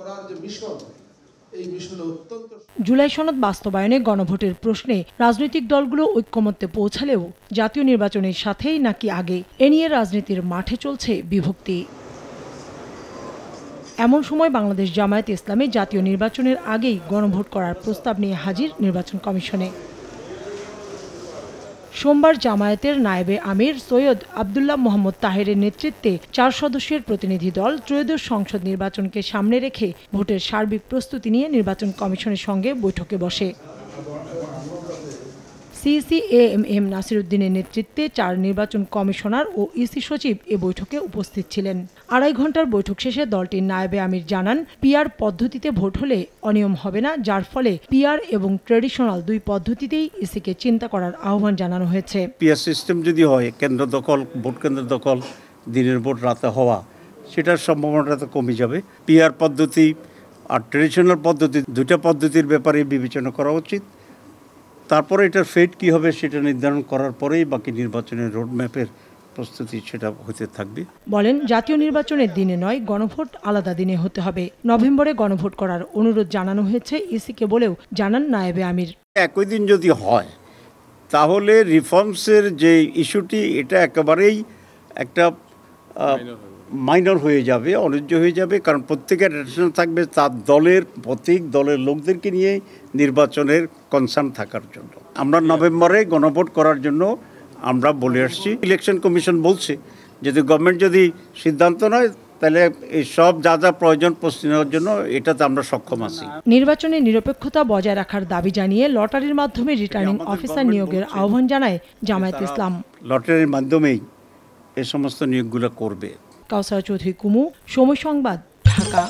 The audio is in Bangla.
করার যে মিশন, এই মিশনে অত্যন্ত জুলাই সনদ বাস্তবায়নে গণভোটের প্রশ্নে রাজনৈতিক দলগুলো ঐক্যমত্যে পৌঁছালেও জাতীয় নির্বাচনের সাথেই নাকি আগে এ নিয়ে রাজনীতির মাঠে চলছে বিভক্তি। এমন সময় বাংলাদেশ জামায়াতে ইসলামী জাতীয় নির্বাচনের আগেই গণভোট করার প্রস্তাব নিয়ে হাজির নির্বাচন কমিশনে। সোমবার জামায়াতের নায়েবে আমির সৈয়দ আব্দুল্লাহ মোহাম্মদ তাহেরের নেতৃত্বে ৪ সদস্যের প্রতিনিধি দল ত্রয়োদশ সংসদ নির্বাচনকে সামনে রেখে ভোটের সার্বিক প্রস্তুতি নিয়ে নির্বাচন কমিশনের সঙ্গে বৈঠকে বসে। সিইসি এএমএম নাসির উদ্দিনের নেতৃত্বে ৪ নির্বাচন কমিশনার ও ইসি সচিব এ বৈঠকে উপস্থিত ছিলেন। ২.৫ ঘণ্টার বৈঠক শেষে দলটির নায়েবে আমির জানান, পিআর পদ্ধতিতে ভোট হলে অনিয়ম হবে না, যার ফলে পিআর এবং ট্র্যাডিশনাল দুই পদ্ধতিতেই ইসিকে চিন্তা করার আহ্বান জানানো হয়েছে। পিআর সিস্টেম যদি হয়, কেন্দ্র দখল, ভোট কেন্দ্র দখল, দিনের ভোট রাতে হওয়া, সেটার সম্ভাবনাটা তো কমে যাবে। পিআর পদ্ধতি আর ট্র্যাডিশনাল পদ্ধতি, দুইটা পদ্ধতির ব্যাপারে বিবেচনা করা উচিত। তারপরে এটার ফেট কী হবে সেটা নির্ধারণ করার পরেই বাকি নির্বাচনের রোডম্যাপের প্রস্তুতি সেটা হতে থাকবে। বলেন, জাতীয় নির্বাচনের দিনে নয়, গণভোট আলাদা দিনে হতে হবে। নভেম্বরে গণভোট করার অনুরোধ জানানো হয়েছে ইসিকে বলেও জানান নায়েবে আমির। একই দিন যদি হয় তাহলে রিফর্মসের যে ইস্যুটি, এটা একেবারেই একটা মাইনর হয়ে যাবে, অন্যায্য হয়ে যাবে। কারণ প্রত্যেকের অ্যাটেনশন থাকবে তার দলের প্রতীক, দলের লোকদেরকে নিয়ে নির্বাচনের কনসার্ন থাকার জন্য। আমরা নভেম্বরে গণভোট করার জন্য আমরা বলে আসছি। ইলেকশন কমিশন বলছে যদি গভর্নমেন্ট যদি সিদ্ধান্ত নেয় তাহলে এই সব যা যা প্রয়োজন প্রস্তুতি নেওয়ার জন্য এটাতে আমরা সক্ষম আছি। নির্বাচনে নিরপেক্ষতা বজায় রাখার দাবি জানিয়ে লটারির মাধ্যমে রিটার্নিং অফিসার নিয়োগের আহ্বান জানায় জামায়াতে ইসলাম। লটারির মাধ্যমেই এই সমস্ত নিয়োগগুলো করবে। কাউসার চৌধুরী কুমু, সময় সংবাদ, ঢাকা।